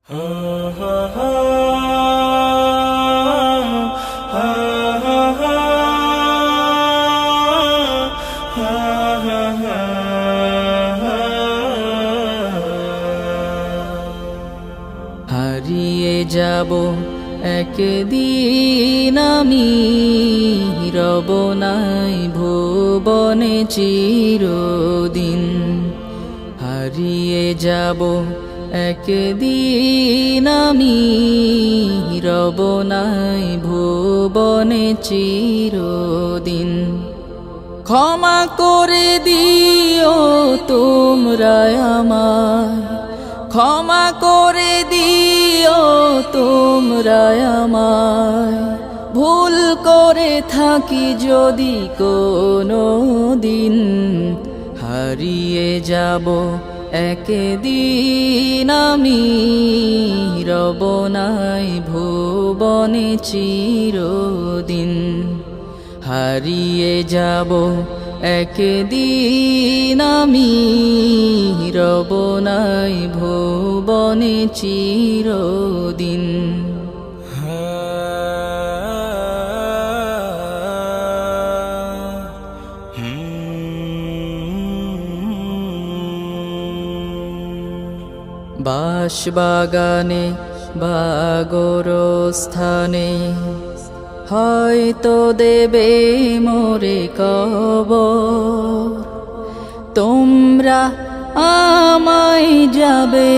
হারিয়ে যাব একদিন আমি, রব নাই ভুবনে চিরদিন। হারিয়ে যাব একদিন আমি, রব নাই ভুবনে চিরদিন। ক্ষমা করে দিও তোমরা আমায়, ক্ষমা করে দিও তোমরা আমায়, ভুল করে থাকি যদি কোনো দিন। হারিয়ে যাব একদিন আমি, রব নাই ভুবনে চিরদিন। হারিয়ে যাব একদিন আমি, রব নাই ভুবনে চিরদিন। বাঁশবাগানে বা গোরস্থানে হয়তো দেবে মোরে কবর। তোমরা আমায় যাবে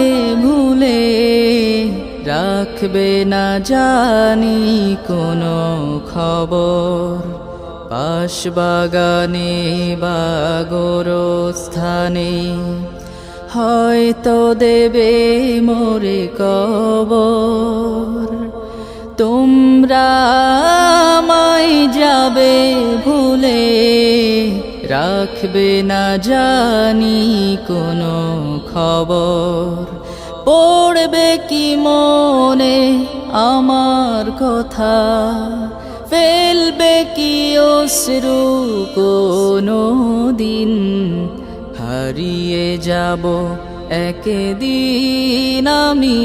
ভুলে, রাখবে না জানি কোনো খবর। বাঁশবাগানে বা গোরস্থানে হয়তো দেবে মোরে কবর। তোমরা আমায় যাবে ভুলে, রাখবে না জানি কোনো খবর। পড়বে কি মনে আমার কথা, ফেলবে কি অশ্রু কোনো দিন। হারিয়ে যাব একদিন আমি,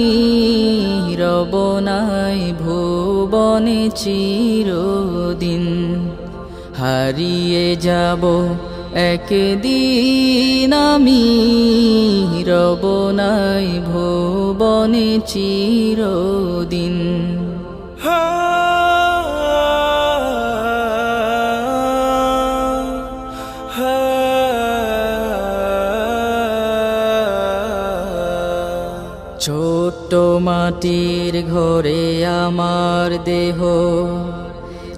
রব নাই ভুবনে চিরদিন। হারিয়ে যাব একদিন আমি, রব নাই ভুবনে চিরদিন। ছোট্ট মাটির ঘরে আমার দেহ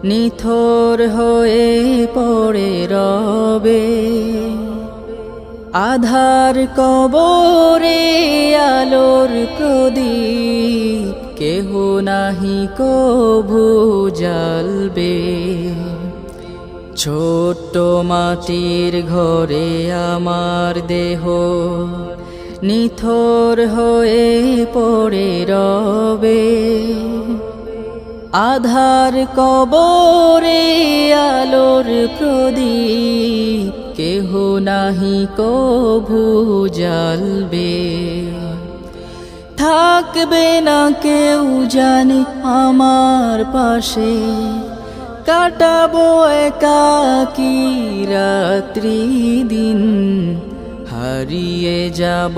নিথর হয়ে পড়ে রবে। আধার কবরে আলোর প্রদীপ কেহ নাহি কভু জ্বালবে। ছোট্ট মাটির ঘরে আমার দেহ নিথর হয়ে পড়ে রবে। আধার কবরে আলোর প্রদীপ কেহ নাহি কভু জ্বালবে। থাকবে না কেউ জানি আমার পাশে, কাটাবো একাকী রাত্রি দিন। হারিয়ে যাব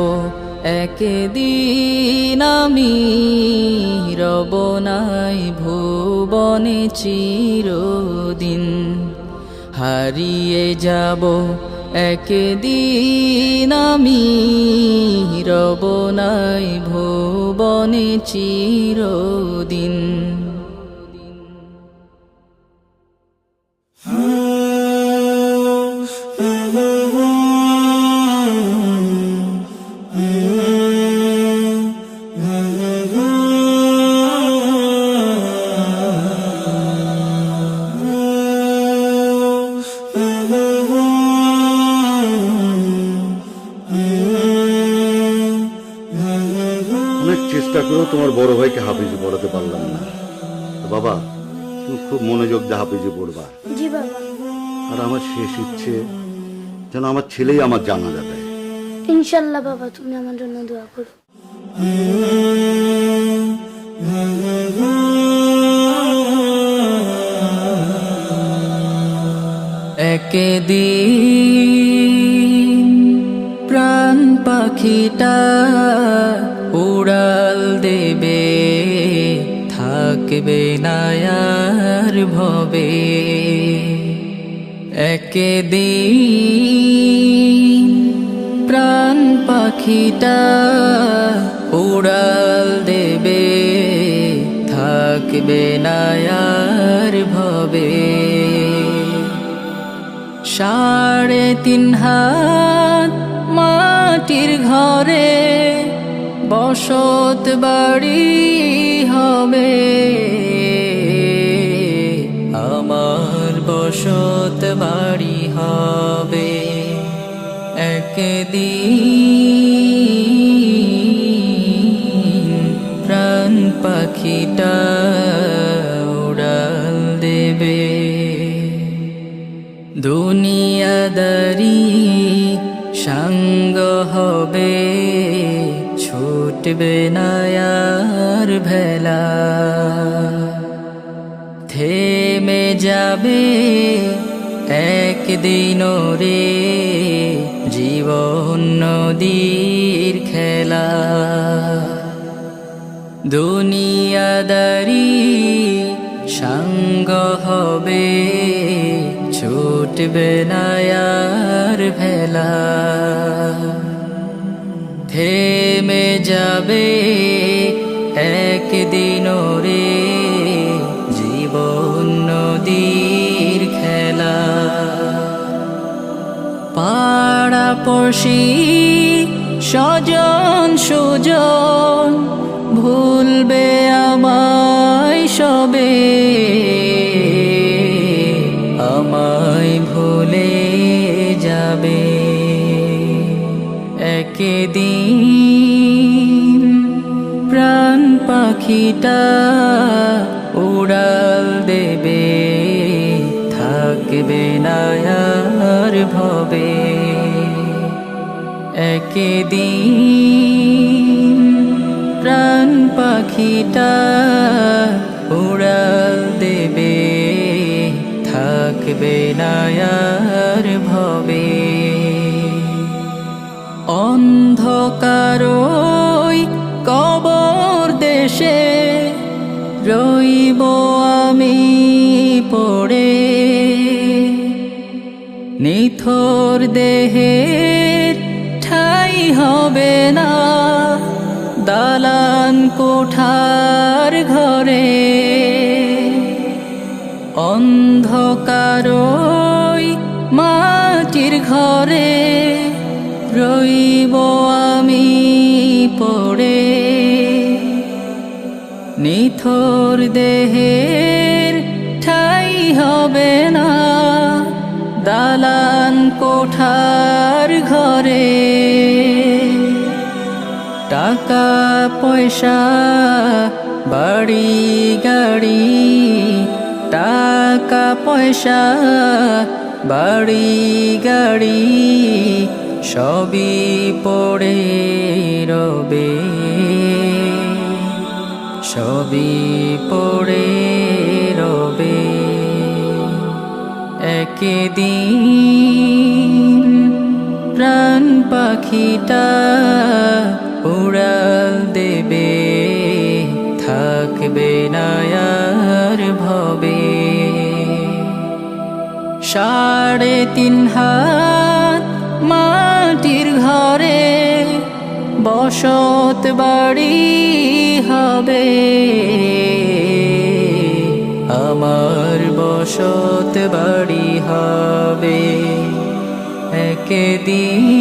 একদিন আমি, রব নাই ভুবনে চিরদিন। হারিয়ে যাব একদিন আমি, রব নাই ভুবনে চিরদিন। চেষ্টা করেও তোমার বড় ভাইকে হাফিজে পড়াতে পারলাম না। বাবা, তুমি খুব মনোযোগ দিয়ে হাফিজে পড়বা। জি বাবা। আর আমার শেষ ইচ্ছে যেন আমার ছেলেই আমার জানাজা দেয়। ইনশাআল্লাহ বাবা, তুমি আমার জন্য দোয়া করো। একদিন প্রাণ পাখিটা উড়াল দেবে, থাকবে না আর ভবে। একদিন প্রাণ পাখিটা উড়াল দেবে, থাকবে না আর ভবে। 3.5 হাত মাটির ঘরে বসত বাড়ি হবে, আমার বসত বাড়ি হবে। একদিন প্রাণ পাখিটা উড়াল দেবে। দুনিয়াদারি সঙ্গ হবে, ছুটবে না আর ভেলা। থেমে যাবে একদিন রে জীবন নদীর খেলা। দুনিয়াদারি সঙ্গ হবে, ছুটবে না আর ভেলা। থেমে যাবে একদিন রে জীবন নদীর খেলা। পাড়াপড়শি স্বজন সুজন ভুলবে আমায় সবে, আমায় ভুলে যাবে। একদিন প্রাণ পাখিটা উড়াল দেবে, থাকবে না আর ভবে। একদিন প্রাণ পাখিটা উড়াল দেবে, থাকবে না আর ভবে। অন্ধকারই কবর দেশে রইব আমি পড়ে, নিথর দেহের ঠাই হবে না দালান কোঠার ঘরে। অন্ধকারই মাটির ঘরে রইব আমি পড়ে, নিথর দেহের ঠাই হবে না দালান কোঠার ঘরে। টাকা পয়সা বাড়ি গাড়ি, টাকা পয়সা বাড়ি গাড়ি সবই পড়ে রবে, সবই পড়ে রবে। একদিন প্রাণ পাখিটা উড়াল দেবে, থাকবে না আর ভবে। 3.5 হাত মাটির ঘরে বসত বাড়ি হবে, আমার বসত বাড়ি হবে। একদিন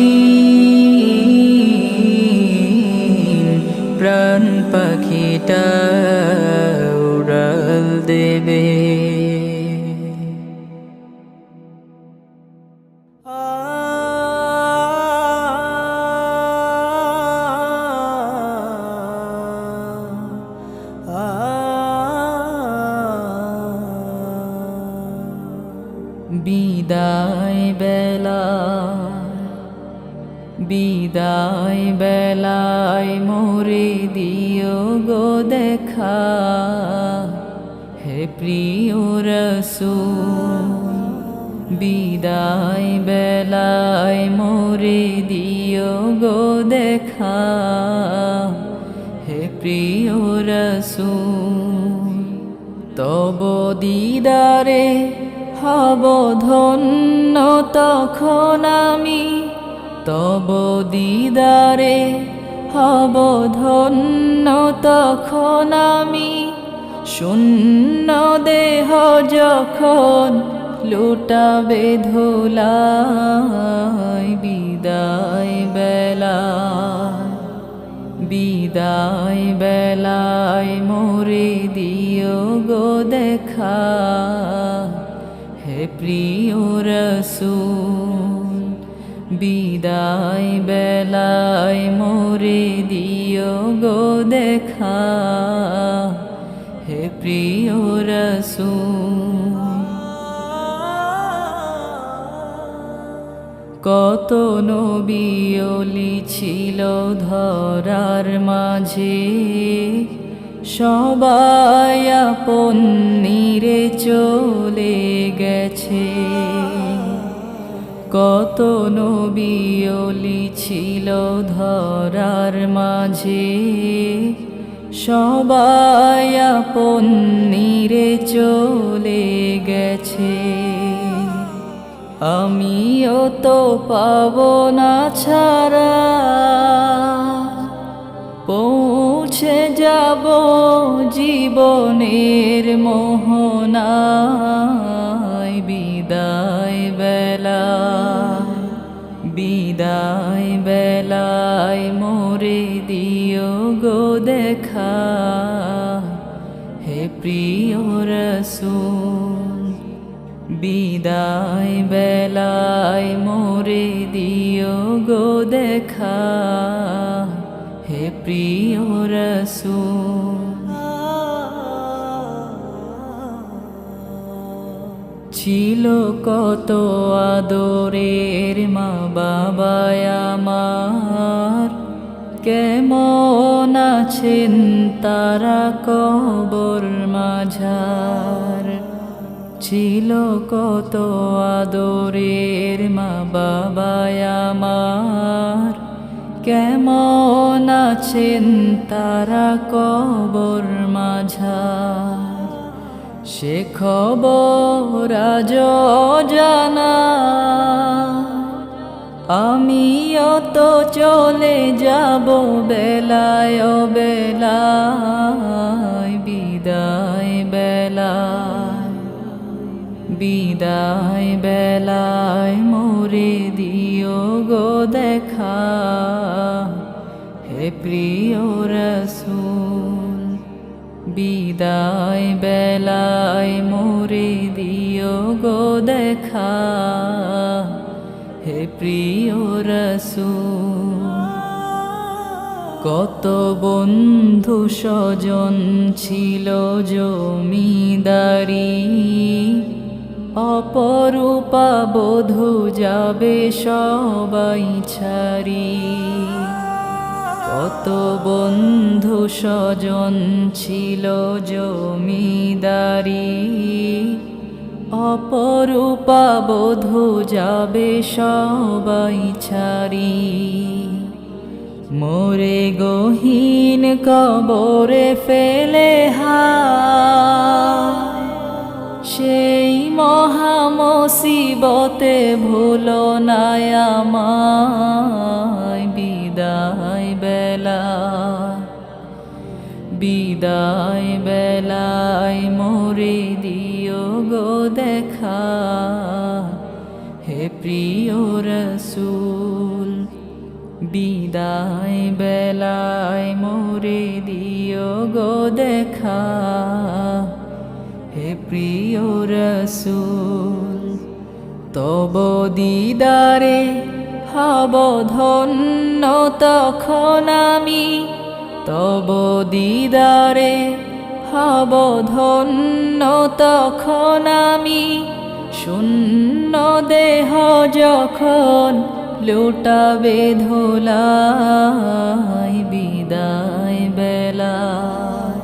প্রাণ পাখিটা উড়াল দেবে। বিদায় বেলা, বিদায় বেলায় মোরে দিও গো দেখা, হে প্রিয় রাসূল বিদায় বেলায় মোরে দিও গো দেখা, হে প্রিয় রাসূল। তব দিদারে হব ধন্য তখন আমি, তব দিদারে হব ধন্য তখন আমি। শূন্য দেহ যখন লুটাবে ধুলায়, বিদায় বেলায়, বিদায় বেলায় মোরে দিও গো দেখা, হে প্রিয় রাসূল। বিদায় বেলায় মোরে দিও গো দেখা, হে প্রিয় রাসূল। কত নবী ওলি ছিল ধরার মাঝে, সবাই আপন নিরে চলে গেছে। কত নবী ওলি ছিল ধরার মাঝে, সবাই আপন নিরে চলে গেছে। আমিও তো পাব না ছাড়া, পৌঁছে যাব জীবনের মোহনায়। বিদায় বেলায়, বিদায় বেলায় মোরে দিও গো দেখা, হে প্রিয় রাসূল। বিদায় বেলায় মোরে দিও গো দেখা, হে প্রিয় রাসূল। ছিল কত আদরের মা বাবায় আমার, কেমন আছেন তারা কবর মাঝার। ছিল কত আদরের মা বাবায় আমার, কেমন আছেন তারা কবর মাঝার। সে খবর আজ জানা, আমিও তো চলে যাব বেলায় বেলায়। বিদায় বেলায়, বিদায় বেলায় মোরে দিও গো দেখা, হে প্রিয় রাসূল। বিদায় বেলায় মোরে দিও গো দেখা, হে প্রিয় রাসূল। কত বন্ধু স্বজন ছিল জমিদারি, অপরূপা বধূ যাবে সবাই ছাড়ি। কত বন্ধু স্বজন ছিল জমিদারি, অপরূপা বধূ যাবে সবাই ছাড়ি। মোরে গহীন কবরে ফেলে সেই মহা মুসিবতে ভুলো না আমায়। বিদায় বেলায়, বিদায় বেলায় মোরে দিও গো দেখা, হে প্রিয় রাসূল। বিদায় বেলায় মোরে দিও গো দেখা, হে প্রিয় রাসূল। তব দিদারে হব ধন্য তখন আমি, তব দিদারে হব ধন্য তখন আমি। শূন্য দেহ যখন লুটাবে ধুলায়, বিদায় বেলায়,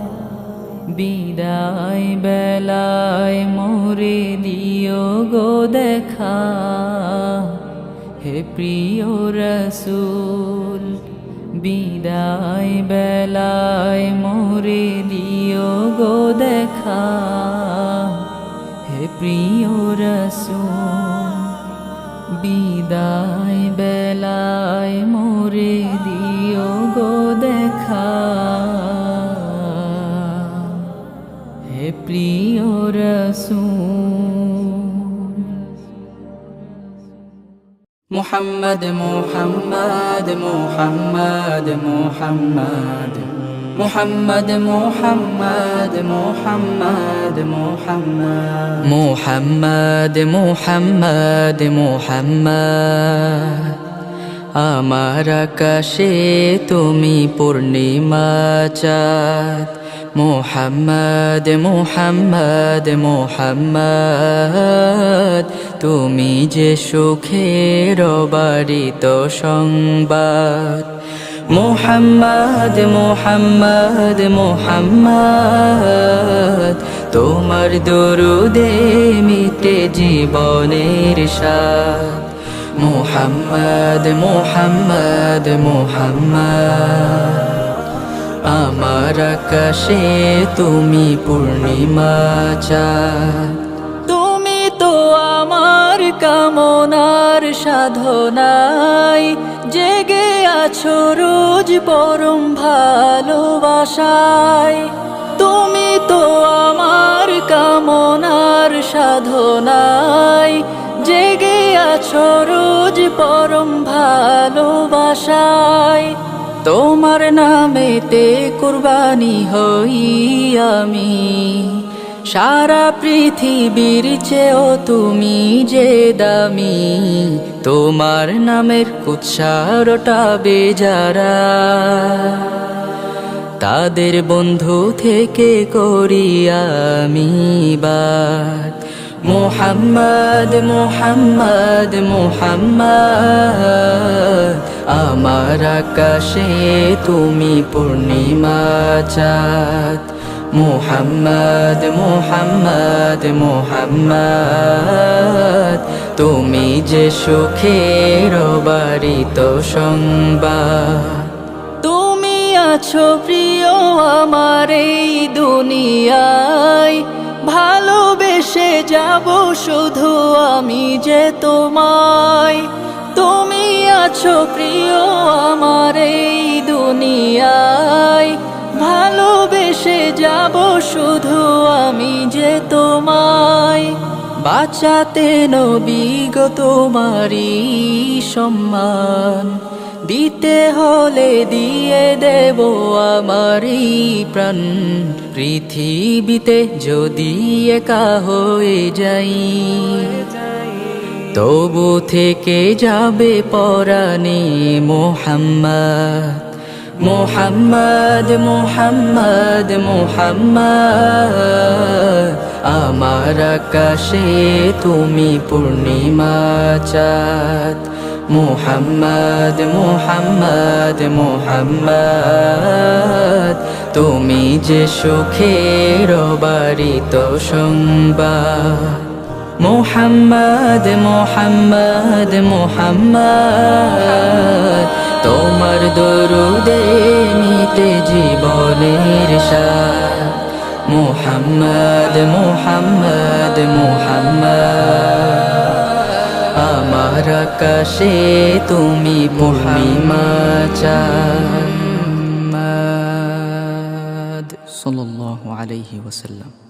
বিদায় বেলায় মোরে দিও গো দেখা, হে প্রিয় রসূল বিদায় বেলায় মোরে দিও গো দেখা, হে প্রিয় রসূল বিদায় বেলায় মোরে দিও গো দেখা, হে প্রিয় রসূল। মুহাম্মদ মুহাম্মদ মুহাম্মদ মুহাম্মদ মুহাম্মদ মুহাম্মদ মুহাম্মদ মুহাম্মদ মুহাম্মদ মুহাম্মদ আমার আকাশে তুমি পূর্ণিমা চাঁদ, মুহাম্মদ মুহাম্মদ মুহাম্মদ তুমি যে সুখের বারিত সংবাদ, মুহাম্মদ মুহাম্মদ মুহাম্মদ তোমার দরুদে মিটে জীবনের স্বাদ, মুহাম্মদ মুহাম্মদ মুহাম্মদ আমার আকাশে তুমি পূর্ণিমা চাঁদ, তুমি তো আমার কামনার সাধনায় জেগে আছো রোজ পরম ভালোবাসায়, তুমি তো আমার কামনার সাধনায় জেগে আছো রোজ পরম ভালোবাসায়, তোমার নামেতে কুরবানি হই আমি, সারা পৃথিবীর চেয়েও তুমি যে দামি, তোমার নামের উচ্চারটা বেজারা তাদের বন্ধু থেকে করি আমি বাদ, মুহাম্মদ মুহাম্মদ মুহাম্মদ আমার আকাশে তুমি পূর্ণিমা চাঁদ, মুহাম্মদ মুহাম্মদ মুহাম্মদ তুমি যে সুখের বারিত সংবাদ, তুমি আছো প্রিয় আমার এই দুনিয়ায়, ভালোবেসে যাব শুধু আমি যে তোমায়, তুমি আছো প্রিয় আমার এই দুনিয়ায়, ভালোবেসে যাব শুধু আমি যে তোমায়, বাঁচাতে নবী গো তোমারই সম্মান, দিতে হলে দিয়ে দেব আমারই প্রাণ, পৃথিবীতে যদি একা হয়ে যাই তবু থেকে যাবে পরাণে মুহাম্মদ, মুহাম্মদ মুহাম্মদ মুহাম্মদ আমার আকাশে তুমি পূর্ণিমা চাঁদ, মুহাম্মদ মুহাম্মদ মুহাম্মদ তুমি যে সুখের বারিত সংবাদ, মুহাম্মদ মুহাম্মদ মুহাম্মদ তোমার দরুদে মিটে জীবনের স্বাদ, মুহাম্মদ মুহাম্মদ মুহাম্মদ আমার আকাশে তুমি পূর্ণিমা চাঁদ, সাল্লাল্লাহু আলাইহি ওয়াসাল্লাম।